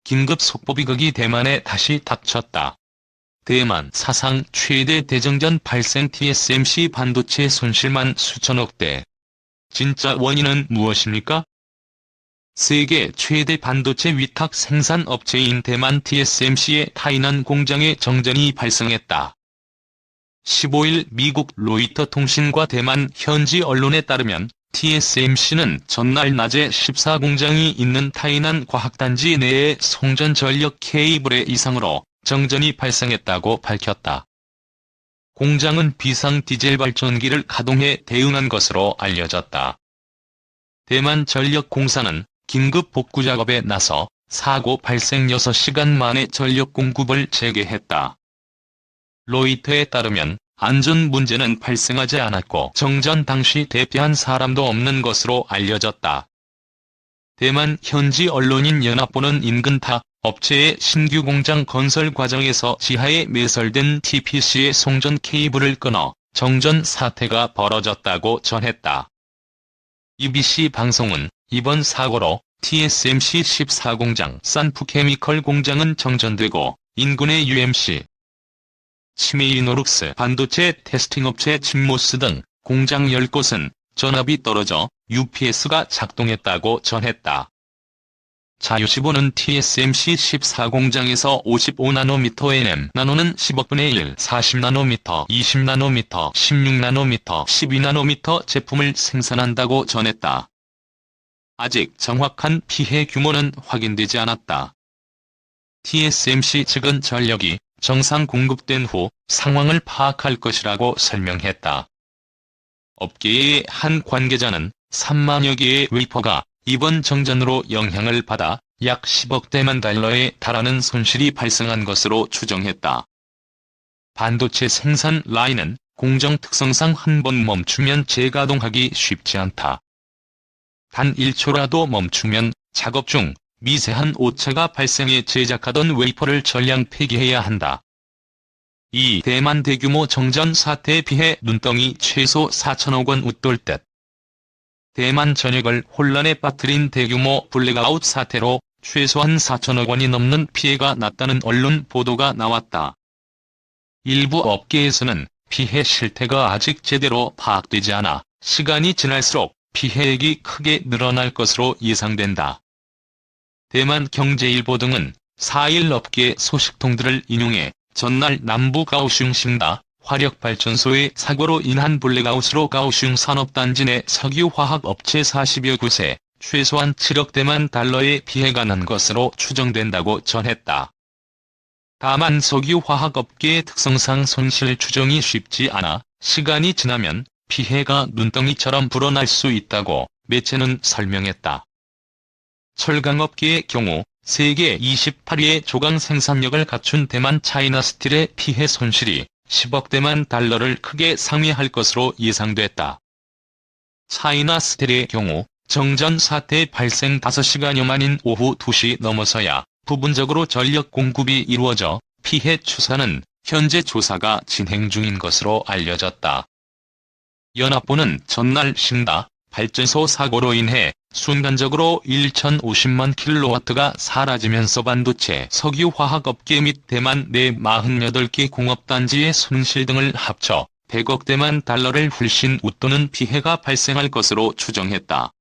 긴급 속보비극이 대만에 다시 닥쳤다. 대만 사상 최대 대정전 발생 TSMC 반도체 손실만 수천억 대. 진짜 원인은 무엇입니까? 세계 최대 반도체 위탁 생산 업체인 대만 TSMC의 타이난 공장에 정전이 발생했다. 15일 미국 로이터 통신과 대만 현지 언론에 따르면 TSMC는 전날 낮에 14공장이 있는 타이난 과학단지 내의 송전 전력 케이블의 이상으로 정전이 발생했다고 밝혔다. 공장은 비상 디젤 발전기를 가동해 대응한 것으로 알려졌다. 대만 전력공사는 긴급 복구 작업에 나서 사고 발생 6시간 만에 전력 공급을 재개했다. 로이터에 따르면 안전 문제는 발생하지 않았고 정전 당시 대피한 사람도 없는 것으로 알려졌다. 대만 현지 언론인 연합보는 인근 타 업체의 신규 공장 건설 과정에서 지하에 매설된 TPC의 송전 케이블을 끊어 정전 사태가 벌어졌다고 전했다. EBC 방송은 이번 사고로 TSMC 14공장 산프케미컬 공장은 정전되고 인근의 UMC, 치메이노룩스 반도체 테스팅업체 침모스 등 공장 10곳은 전압이 떨어져 UPS가 작동했다고 전했다. 자유시보는 TSMC 14공장에서 55나노미터 NM 나노는 10억 분의 1, 40나노미터, 20나노미터, 16나노미터, 12나노미터 제품을 생산한다고 전했다. 아직 정확한 피해 규모는 확인되지 않았다. TSMC 측은 전력이 정상 공급된 후 상황을 파악할 것이라고 설명했다. 업계의 한 관계자는 3만여 개의 웨이퍼가 이번 정전으로 영향을 받아 약 10억 대만 달러에 달하는 손실이 발생한 것으로 추정했다. 반도체 생산 라인은 공정 특성상 한 번 멈추면 재가동하기 쉽지 않다. 단 1초라도 멈추면 작업 중 미세한 오차가 발생해 제작하던 웨이퍼를 전량 폐기해야 한다. 이 대만 대규모 정전 사태에 비해 눈덩이 최소 4천억 원 웃돌 듯. 대만 전역을 혼란에 빠뜨린 대규모 블랙아웃 사태로 최소한 4천억 원이 넘는 피해가 났다는 언론 보도가 나왔다. 일부 업계에서는 피해 실태가 아직 제대로 파악되지 않아 시간이 지날수록 피해액이 크게 늘어날 것으로 예상된다. 대만 경제일보 등은 4일 업계 소식통들을 인용해 전날 남부 가오슝 싱다 화력발전소의 사고로 인한 블랙아웃으로 가오슝 산업단지 내 석유화학업체 40여 곳에 최소한 7억 대만 달러의 피해가 난 것으로 추정된다고 전했다. 다만 석유화학업계의 특성상 손실 추정이 쉽지 않아 시간이 지나면 피해가 눈덩이처럼 불어날 수 있다고 매체는 설명했다. 철강업계의 경우 세계 28위의 조강 생산력을 갖춘 대만 차이나스틸의 피해 손실이 10억 대만 달러를 크게 상회할 것으로 예상됐다. 차이나스틸의 경우 정전 사태 발생 5시간여 만인 오후 2시 넘어서야 부분적으로 전력 공급이 이루어져 피해 추산은 현재 조사가 진행 중인 것으로 알려졌다. 연합보는 전날 싱다 발전소 사고로 인해 순간적으로 1050만 킬로와트가 사라지면서 반도체 석유화학업계 및 대만 내 48개 공업단지의 손실 등을 합쳐 100억 대만 달러를 훨씬 웃도는 피해가 발생할 것으로 추정했다.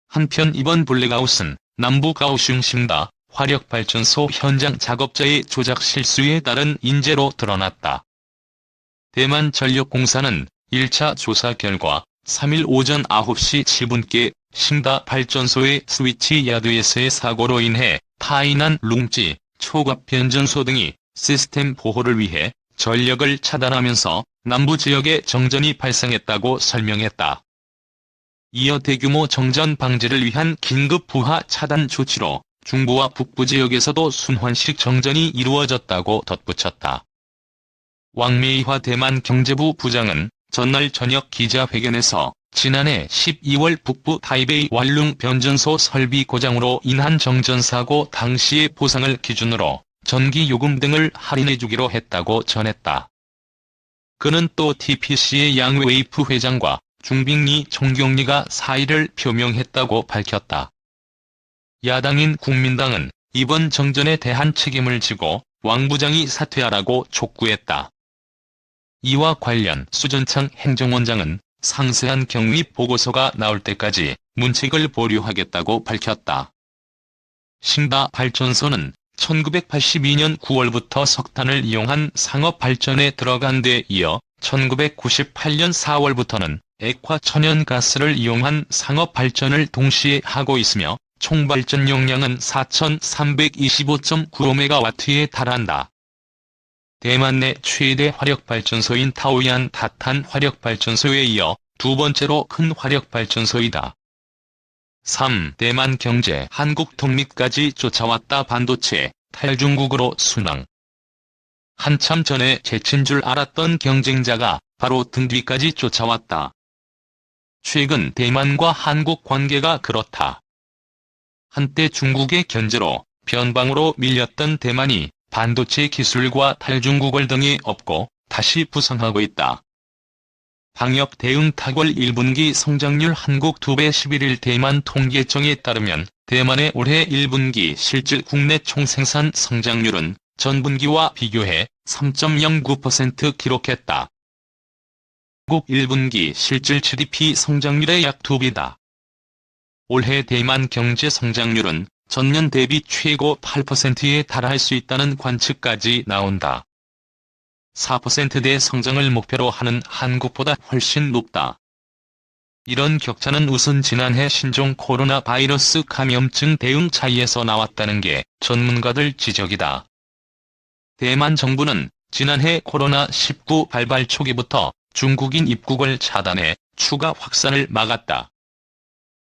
한편 이번 블랙아웃은 남부 가오슝 싱다 화력발전소 현장 작업자의 조작 실수에 따른 인재로 드러났다. 대만전력공사는 1차 조사 결과 3일 오전 9시 7분께 싱다 발전소의 스위치 야드에서의 사고로 인해 타이난 룽지 초갑 변전소 등이 시스템 보호를 위해 전력을 차단하면서 남부 지역에 정전이 발생했다고 설명했다. 이어 대규모 정전 방지를 위한 긴급 부하 차단 조치로 중부와 북부 지역에서도 순환식 정전이 이루어졌다고 덧붙였다. 왕메이화 대만 경제부 부장은 전날 저녁 기자회견에서 지난해 12월 북부 타이베이 왈룽 변전소 설비 고장으로 인한 정전사고 당시의 보상을 기준으로 전기요금 등을 할인해주기로 했다고 전했다. 그는 또 TPC의 양 웨이프 회장과 중빅리 총경리가 사의를 표명했다고 밝혔다. 야당인 국민당은 이번 정전에 대한 책임을 지고 왕 부장이 사퇴하라고 촉구했다. 이와 관련 수전창 행정원장은 상세한 경위 보고서가 나올 때까지 문책을 보류하겠다고 밝혔다. 싱다 발전소는 1982년 9월부터 석탄을 이용한 상업 발전에 들어간 데 이어 1998년 4월부터는 액화 천연가스를 이용한 상업 발전을 동시에 하고 있으며 총 발전 용량은 4,325.95메가와트에 달한다. 대만 내 최대 화력발전소인 타오얀 다탄 화력발전소에 이어 두 번째로 큰 화력발전소이다. 3. 대만 경제 한국 독립까지 쫓아왔다. 반도체 탈중국으로 순항. 한참 전에 제친 줄 알았던 경쟁자가 바로 등 뒤까지 쫓아왔다. 최근 대만과 한국 관계가 그렇다. 한때 중국의 견제로 변방으로 밀렸던 대만이 반도체 기술과 탈중국을 등에 업고 다시 부상하고 있다. 방역 대응 탁월 1분기 성장률 한국 2배 11일 대만 통계청에 따르면 대만의 올해 1분기 실질 국내 총생산 성장률은 전분기와 비교해 3.09% 기록했다. 한국 1분기 실질 GDP 성장률의 약 2배다. 올해 대만 경제 성장률은 전년 대비 최고 8%에 달할 수 있다는 관측까지 나온다. 4%대 성장을 목표로 하는 한국보다 훨씬 높다. 이런 격차는 우선 지난해 신종 코로나 바이러스 감염증 대응 차이에서 나왔다는 게 전문가들 지적이다. 대만 정부는 지난해 코로나19 발발 초기부터 중국인 입국을 차단해 추가 확산을 막았다.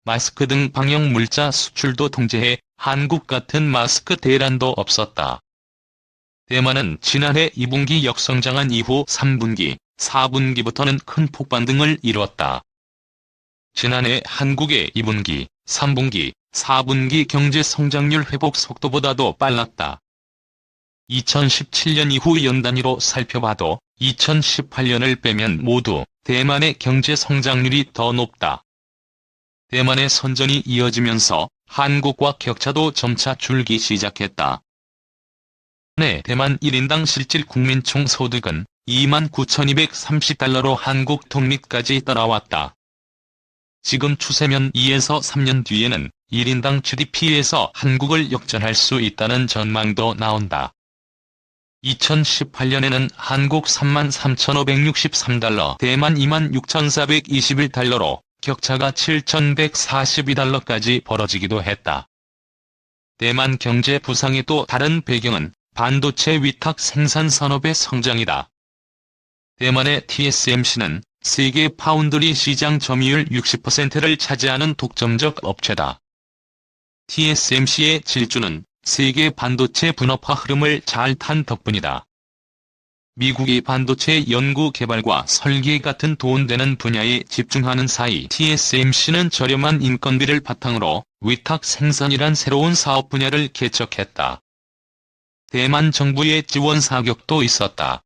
마스크 등 방역 물자 수출도 통제해 한국 같은 마스크 대란도 없었다. 대만은 지난해 2분기 역성장한 이후 3분기, 4분기부터는 큰 폭반등을 이뤘다. 지난해 한국의 2분기, 3분기, 4분기 경제 성장률 회복 속도보다도 빨랐다. 2017년 이후 연단위로 살펴봐도 2018년을 빼면 모두 대만의 경제 성장률이 더 높다. 대만의 선전이 이어지면서 한국과 격차도 점차 줄기 시작했다. 네, 대만 1인당 실질 국민총 소득은 29,230달러로 한국 독립까지 따라왔다. 지금 추세면 2에서 3년 뒤에는 1인당 GDP에서 한국을 역전할 수 있다는 전망도 나온다. 2018년에는 한국 33,563달러, 대만 26,421달러로 격차가 7,142달러까지 벌어지기도 했다. 대만 경제 부상의 또 다른 배경은 반도체 위탁 생산 산업의 성장이다. 대만의 TSMC는 세계 파운드리 시장 점유율 60%를 차지하는 독점적 업체다. TSMC의 질주는 세계 반도체 분업화 흐름을 잘 탄 덕분이다. 미국이 반도체 연구 개발과 설계 같은 돈 되는 분야에 집중하는 사이 TSMC는 저렴한 인건비를 바탕으로 위탁 생산이란 새로운 사업 분야를 개척했다. 대만 정부의 지원 사격도 있었다.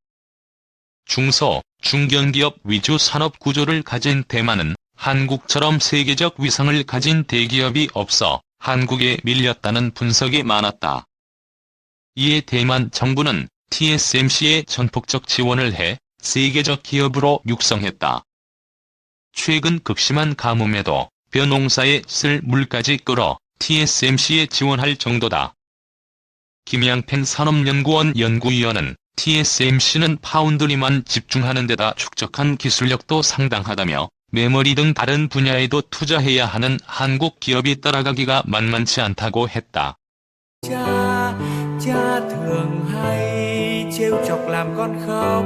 중소, 중견기업 위주 산업 구조를 가진 대만은 한국처럼 세계적 위상을 가진 대기업이 없어 한국에 밀렸다는 분석이 많았다. 이에 대만 정부는 TSMC에 전폭적 지원을 해 세계적 기업으로 육성했다. 최근 극심한 가뭄에도 벼농사에 쓸 물까지 끌어 TSMC에 지원할 정도다. 김양팽 산업연구원 연구위원은 TSMC는 파운드리만 집중하는 데다 축적한 기술력도 상당하다며 메모리 등 다른 분야에도 투자해야 하는 한국 기업이 따라가기가 만만치 않다고 했다. Cha thường hay trêu chọc làm con khóc,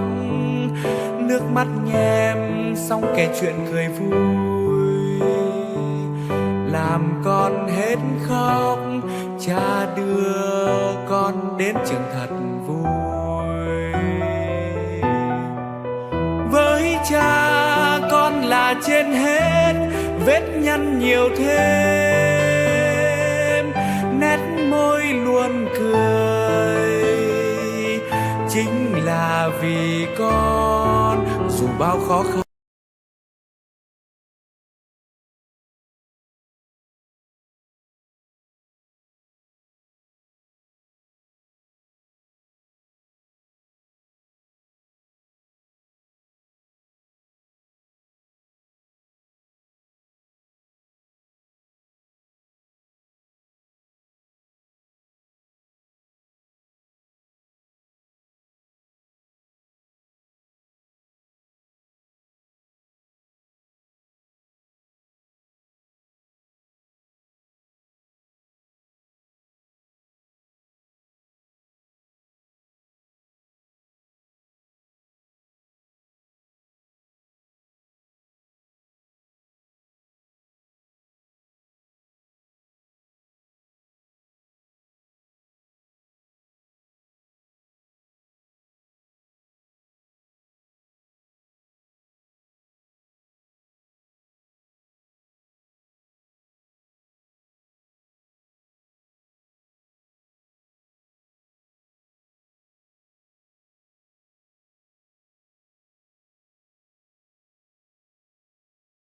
nước mắt nhem xong kể chuyện cười vui, làm con hết khóc, cha đưa con đến trường thật vui. Với cha con là trên hết, vết nhăn nhiều thêm, nét môi luôn cười, chính là vì con dù bao khó khăn